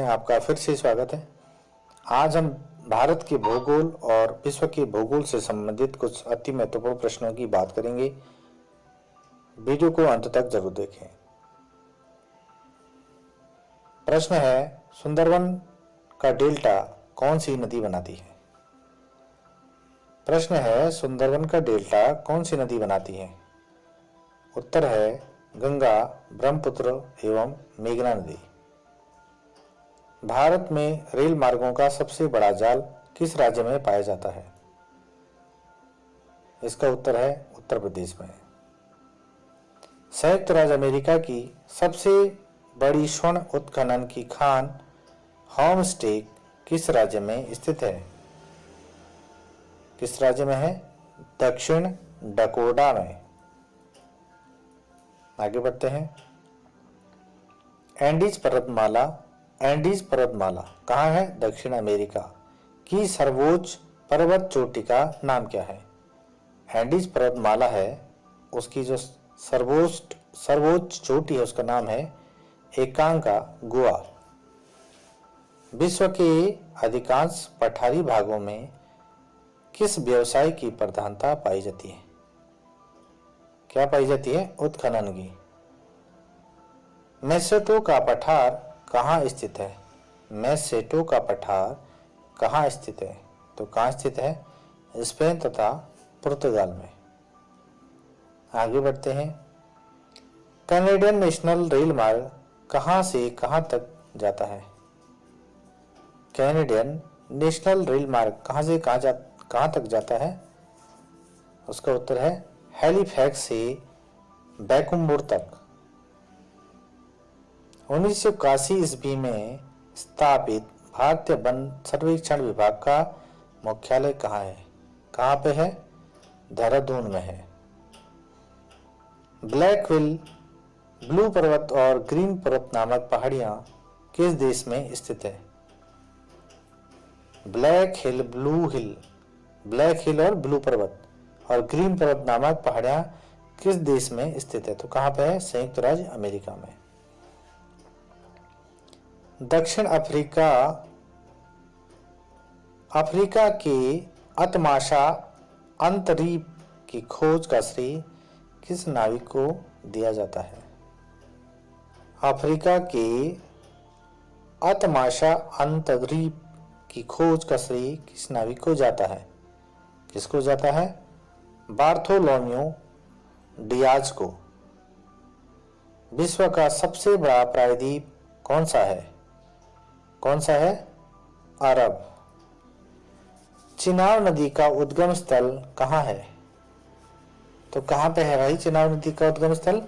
आपका फिर से स्वागत है। आज हम भारत के भूगोल और विश्व के भूगोल से संबंधित कुछ अति महत्वपूर्ण प्रश्नों की बात करेंगे। वीडियो को अंत तक जरूर देखें। प्रश्न है, सुंदरवन का डेल्टा कौन सी नदी बनाती है? प्रश्न है, सुंदरवन का डेल्टा कौन सी नदी बनाती है? उत्तर है गंगा, ब्रह्मपुत्र एवं मेघना नदी। भारत में रेल मार्गों का सबसे बड़ा जाल किस राज्य में पाया जाता है? इसका उत्तर है उत्तर प्रदेश में। संयुक्त राज्य अमेरिका की सबसे बड़ी स्वर्ण उत्खनन की खान होमस्टे किस राज्य में स्थित है? किस राज्य में है? दक्षिण डकोटा में। आगे बढ़ते हैं। एंडीज पर्वतमाला कहाँ है? दक्षिण अमेरिका की सर्वोच्च पर्वत चोटी का नाम क्या है? एंडीज पर्वतमाला है, उसकी जो सर्वोच्च चोटी है उसका नाम है एकांका गुआ। विश्व के अधिकांश पठारी भागों में किस व्यवसाय की प्रधानता पाई जाती है? क्या पाई जाती है? उत्खनन की। मेसेटो का पठार कहाँ स्थित है? मेसेटो का पठार कहाँ स्थित है? तो कहाँ स्थित है? स्पेन तथा पुर्तगाल में। आगे बढ़ते हैं। कैनेडियन नेशनल रेल मार्ग कहाँ से कहाँ तक जाता है? कैनेडियन नेशनल रेल मार्ग कहाँ से कहाँ तक जाता है? उसका उत्तर है हैलिफैक्स से वैंकूवर तक। 1981 ईस्वी में स्थापित भारतीय वन सर्वेक्षण विभाग का मुख्यालय कहाँ है? कहाँ पे है? देहरादून में है। ब्लैक हिल, ब्लू पर्वत और ग्रीन पर्वत नामक पहाड़ियाँ किस देश में स्थित है? ब्लैक हिल और ब्लू पर्वत और ग्रीन पर्वत नामक पहाड़ियाँ किस देश में स्थित है? तो कहाँ पे है? संयुक्त राज्य अमेरिका में। दक्षिण अफ्रीका के अतमाशा अंतरीप की खोज का श्रेय किस नाविक को दिया जाता है? अफ्रीका के अतमाशा अंतरीप की खोज का श्रेय किस नाविक को जाता है? किसको जाता है? बार्थोलोम्यू डियाज को। विश्व का सबसे बड़ा प्रायद्वीप कौन सा है? कौन सा है? अरब। चिनाब नदी का उद्गम स्थल कहाँ है? तो कहाँ पे है भाई चिनाब नदी का उद्गम स्थल?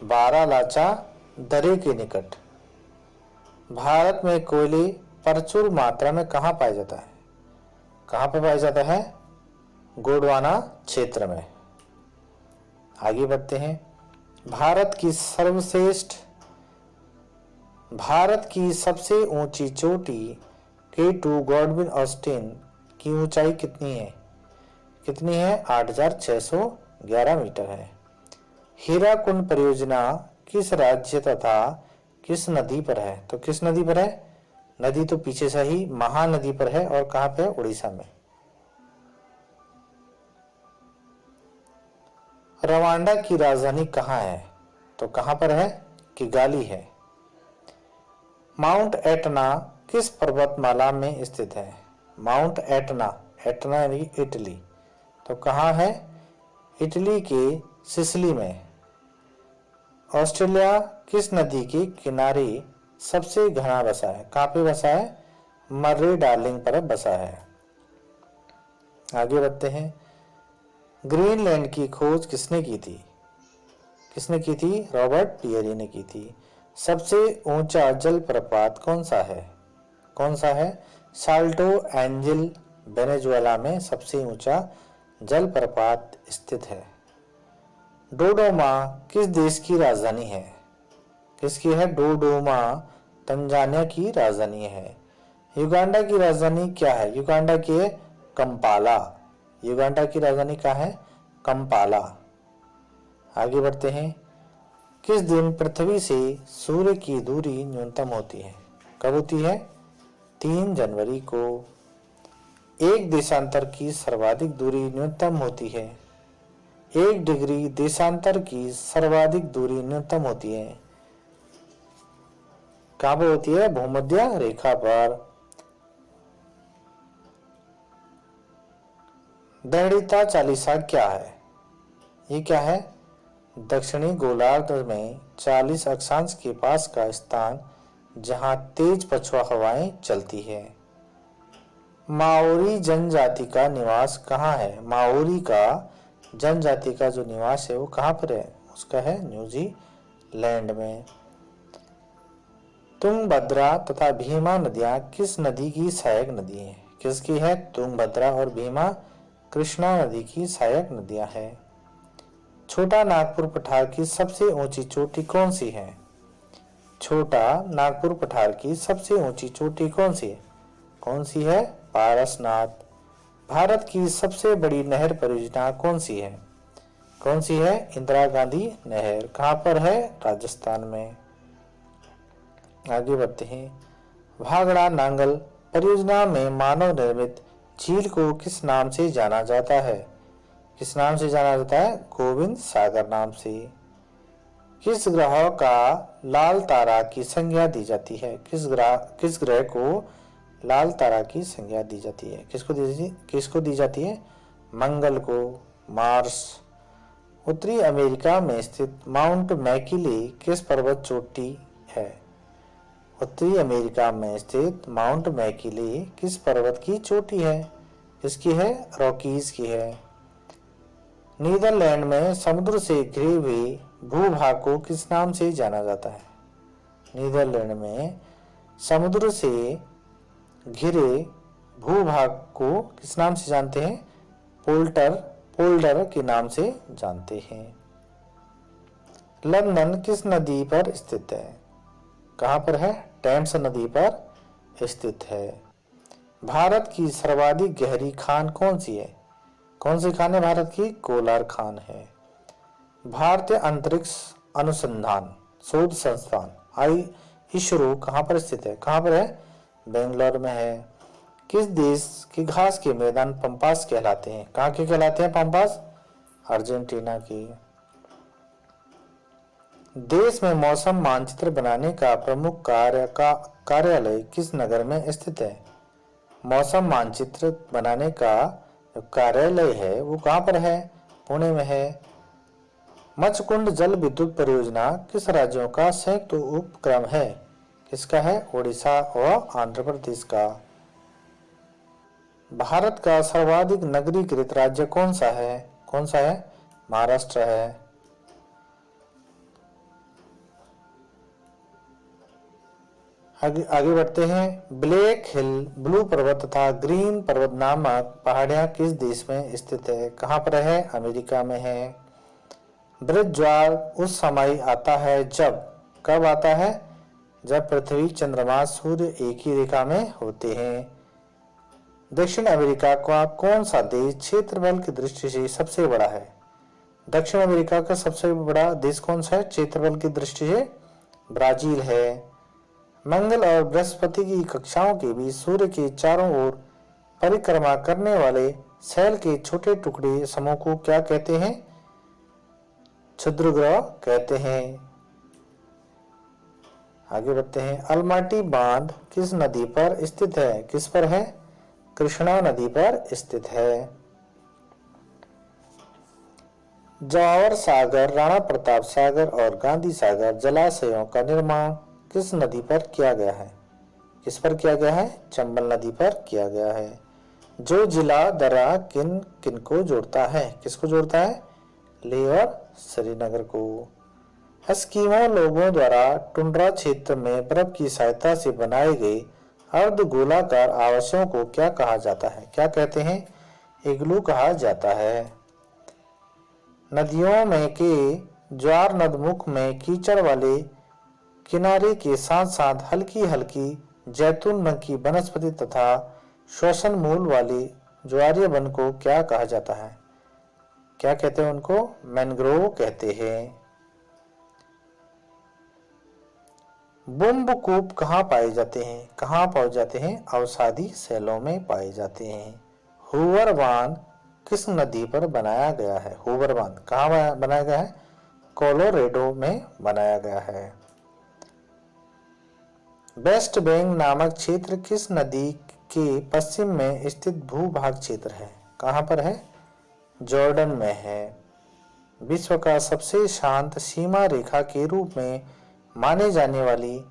बारालाचा दर्रे के निकट। भारत में कोयले प्रचुर मात्रा में कहाँ पाया जाता है? कहाँ पे पाया जाता है? गोंडवाना क्षेत्र में। आगे बढ़ते हैं। भारत की सबसे ऊंची चोटी K2 गॉडविन ऑस्टिन की ऊंचाई कितनी है? कितनी है? 8611 मीटर है। हीराकुंड परियोजना किस राज्य तथा किस नदी पर है? तो किस नदी पर है? नदी तो पीछे से ही महानदी पर है और कहाँ पे है? उड़ीसा में। रवांडा की राजधानी कहाँ है? तो कहाँ पर है? किगाली है। माउंट एटना किस पर्वतमाला में स्थित है? माउंट एटना यानी इटली, तो कहाँ है? इटली के सिसिली में। ऑस्ट्रेलिया किस नदी के किनारे सबसे घना बसा है? कहाँ पे बसा है? मर्रे डार्लिंग पर बसा है। आगे बढ़ते हैं। ग्रीनलैंड की खोज किसने की थी? किसने की थी? रॉबर्ट पियरी ने की थी। सबसे ऊंचा जलप्रपात कौन सा है? कौन सा है? साल्टो एंजिल वेनेजुएला में सबसे ऊंचा जलप्रपात स्थित है। डोडोमा किस देश की राजधानी है? किसकी है? डोडोमा तंजानिया की राजधानी है। युगांडा की राजधानी क्या है? युगांडा की है कंपाला। युगांडा की राजधानी क्या है? कंपाला। आगे बढ़ते हैं। किस दिन पृथ्वी से सूर्य की दूरी न्यूनतम होती है? कब होती है? 3 जनवरी को। एक देशांतर की सर्वाधिक दूरी न्यूनतम होती है। 1 डिग्री देशांतर की सर्वाधिक दूरी न्यूनतम होती है। कहाँ पर होती है? भूमध्य रेखा पर। दृढ़ता चालीसा क्या है? ये क्या है? दक्षिणी गोलार्ध में 40 अक्षांश के पास का स्थान जहां तेज पछुआ हवाएं चलती है। माओरी जनजाति का निवास कहाँ है? माओरी का जनजाति का जो निवास है वो कहाँ पर है? उसका है न्यूजीलैंड में। तुंगभद्रा तथा भीमा नदियां किस नदी की सहायक नदी हैं? किसकी है? तुंगभद्रा और भीमा कृष्णा नदी की सहायक नदियां हैं। छोटा नागपुर पठार की सबसे ऊंची चोटी कौन सी है? छोटा नागपुर पठार की सबसे ऊंची चोटी कौन सी है? कौन सी है? पारसनाथ। भारत की सबसे बड़ी नहर परियोजना कौन सी है? कौन सी है? इंदिरा गांधी नहर। कहाँ पर है? राजस्थान में। आगे बढ़ते हैं। भागड़ा नांगल परियोजना में मानव निर्मित झील को किस नाम से जाना जाता है? किस नाम से जाना जाता है? गोविंद सागर नाम से। किस ग्रह का लाल तारा की संज्ञा दी जाती है? किस ग्रह को लाल तारा की संज्ञा दी जाती है? किसको दी जाती है? मंगल को, मार्स। उत्तरी अमेरिका में स्थित माउंट मैकिले किस पर्वत चोटी है? उत्तरी अमेरिका में स्थित माउंट मैकिले किस पर्वत की चोटी है? किसकी है? रॉकीज की है। नीदरलैंड में समुद्र से घिरे हुए भूभाग को किस नाम से जाना जाता है? नीदरलैंड में समुद्र से घिरे भूभाग को किस नाम से जानते हैं? पोल्डर के नाम से जानते हैं। लंदन किस नदी पर स्थित है? कहाँ पर है? टेम्स नदी पर स्थित है। भारत की सर्वाधिक गहरी खान कौन सी है? कौन सी खान है भारत की? कोलार खान है। भारतीय अंतरिक्ष अनुसंधान शोध संस्थान इसरो कहाँ पर स्थित है? कहाँ पर है? बेंगलोर में है। किस देश के घास के मैदान पंपास कहलाते हैं? कहाँ के कहलाते हैं पंपास? अर्जेंटीना की। देश में मौसम मानचित्र बनाने का प्रमुख कार्यालय किस नगर में स्थित है? मौसम मानचित्र बनाने का जो कार्यालय है वो कहाँ पर है? पुणे में है। मचकुंड जल विद्युत परियोजना किस राज्यों का संयुक्त उपक्रम है? किसका है? ओडिशा और आंध्र प्रदेश का। भारत का सर्वाधिक नगरीकृत राज्य कौन सा है? कौन सा है? महाराष्ट्र है। आगे बढ़ते हैं। ब्लैक हिल, ब्लू पर्वत तथा ग्रीन पर्वत नामक पहाड़ियां किस देश में स्थित है? कहाँ पर है? अमेरिका में है। बृहद ज्वार उस समय आता है जब, कब आता है? जब पृथ्वी, चंद्रमा, सूर्य एक ही रेखा में होते हैं। दक्षिण अमेरिका का कौन सा देश क्षेत्रफल की दृष्टि से सबसे बड़ा है? दक्षिण अमेरिका का सबसे बड़ा देश कौन सा है क्षेत्रफल की दृष्टि से? ब्राजील है। मंगल और बृहस्पति की कक्षाओं के बीच सूर्य के चारों ओर परिक्रमा करने वाले सेल के छोटे टुकड़े समूह को क्या कहते हैं? क्षुद्रग्रह कहते हैं। आगे बढ़ते हैं। अलमाटी बांध किस नदी पर स्थित है? किस पर है? कृष्णा नदी पर स्थित है। जवाहर सागर, राणा प्रताप सागर और गांधी सागर जलाशयों का निर्माण किस नदी पर किया गया है? किस पर किया गया है? चंबल नदी पर किया गया है। जो जिला दर्रा किन किन को जोड़ता है? किसको जोड़ता है? लेह और श्रीनगर को। एस्किमो लोगों द्वारा टुंड्रा क्षेत्र में बर्फ की सहायता से बनाए गए अर्धगोलाकार आवासों को क्या कहा जाता है? क्या कहते हैं? इग्लू कहा जाता है। नदियों में के ज्वार नदमुख में कीचड़ वाले किनारे के साथ साथ हल्की हल्की जैतून रंग की वनस्पति तथा श्वसन मूल वाले ज्वारीय वन को क्या कहा जाता है? क्या कहते हैं उनको? मैंग्रोव कहते हैं। बुम्बकूप कहाँ पाए जाते हैं? कहाँ पाए जाते हैं? अवसादी सेलों में पाए जाते हैं। हूवर बांध किस नदी पर बनाया गया है? हूवर बांध कहाँ बनाया गया है? कोलोरेडो में बनाया गया है। वेस्ट बैंक नामक क्षेत्र किस नदी के पश्चिम में स्थित भूभाग क्षेत्र है? कहाँ पर है? जॉर्डन में है। विश्व का सबसे शांत सीमा रेखा के रूप में माने जाने वाली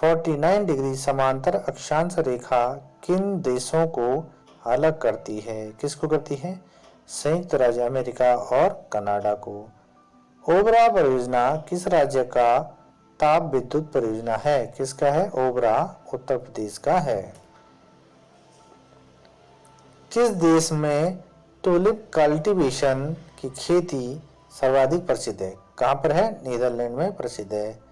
49 डिग्री समांतर अक्षांश रेखा किन देशों को अलग करती है? किसको करती है? संयुक्त राज्य अमेरिका और कनाडा को। ओबरा परियोजना किस राज्य का ताप विद्युत परियोजना है? किसका है? ओबरा उत्तर प्रदेश का है। किस देश में टुलिप कल्टीवेशन की खेती सर्वाधिक प्रसिद्ध है? कहाँ पर है? नीदरलैंड में प्रसिद्ध है।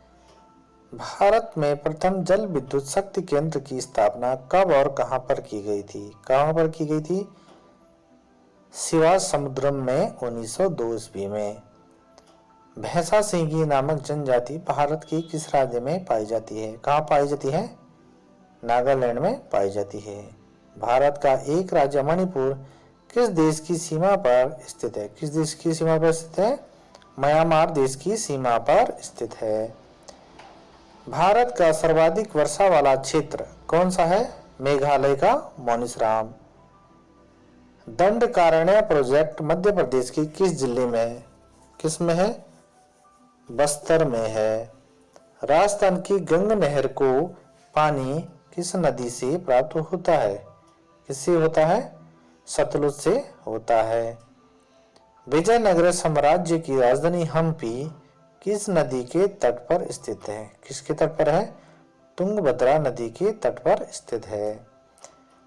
भारत में प्रथम जल विद्युत शक्ति केंद्र की स्थापना कब और कहाँ पर की गई थी? कहाँ पर की गई थी? शिवासमुद्रम में 1902 ईस्वी में। भैंसा सिंगी नामक जनजाति भारत के किस राज्य में पाई जाती है? कहाँ पाई जाती है? नागालैंड में पाई जाती है। भारत का एक राज्य मणिपुर किस देश की सीमा पर स्थित है? किस देश की सीमा पर स्थित है? म्यांमार देश की सीमा पर स्थित है। भारत का सर्वाधिक वर्षा वाला क्षेत्र कौन सा है? मेघालय का मौनिसराम। दंडकारण्य प्रोजेक्ट मध्य प्रदेश के किस जिले में है? किस में है? बस्तर में है। राजस्थान की गंग नहर को पानी किस नदी से प्राप्त होता है? किससे होता है? सतलुज से होता है। विजयनगर साम्राज्य की राजधानी हम्पी किस नदी के तट पर स्थित है? किसके तट पर है? तुंगभद्रा नदी के तट पर स्थित है।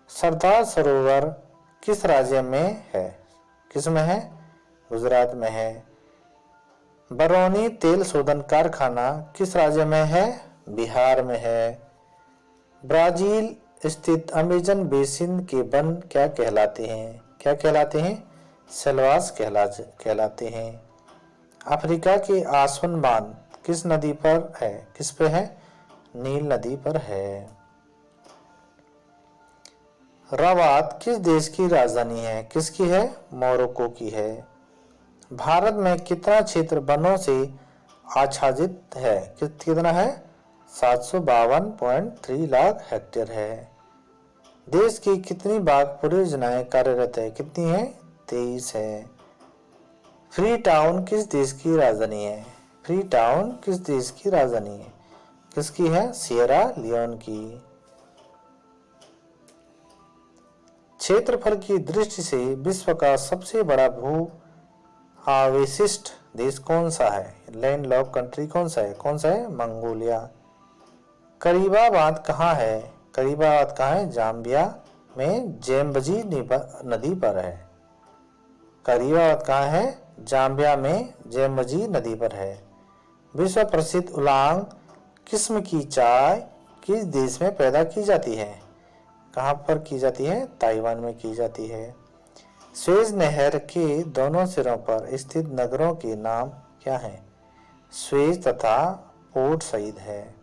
सरदार सरोवर किस राज्य में है? किस में है? गुजरात में है। बरौनी तेल शोधन कारखाना किस राज्य में है? बिहार में है। ब्राजील स्थित अमेजन बेसिन के वन क्या कहलाते हैं? क्या कहलाते हैं? सेल्वास कहलाते हैं। अफ्रीका के आसवन बांध किस नदी पर है? किस पे है? नील नदी पर है। रबात किस देश की राजधानी है? किसकी है? मोरक्को की है। भारत में कितना क्षेत्र वनों से आच्छादित है? कितना है? 752.3 लाख हेक्टेयर है। देश की कितनी बाघ परियोजनाएं कार्यरत है? कितनी है? 23 है। फ्री टाउन किस देश की राजधानी है? फ्री टाउन किस देश की राजधानी है? किसकी है? सिएरा लियोन की। क्षेत्रफल की दृष्टि से विश्व का सबसे बड़ा भू अवशिष्ट देश कौन सा है? लैंडलॉक कंट्री कौन सा है? कौन सा है? मंगोलिया। करीबा बांध कहाँ है? करीबा बांध कहाँ है? जाम्बिया में जेम्बजी नदी पर है। करीबा बांध कहाँ है? जाम्बिया में जेम्बजी नदी पर है। विश्व प्रसिद्ध उलांग किस्म की चाय किस देश में पैदा की जाती है? कहाँ पर की जाती है? ताइवान में की जाती है। स्वेज नहर के दोनों सिरों पर स्थित नगरों के नाम क्या हैं? स्वेज तथा पोर्ट सईद है।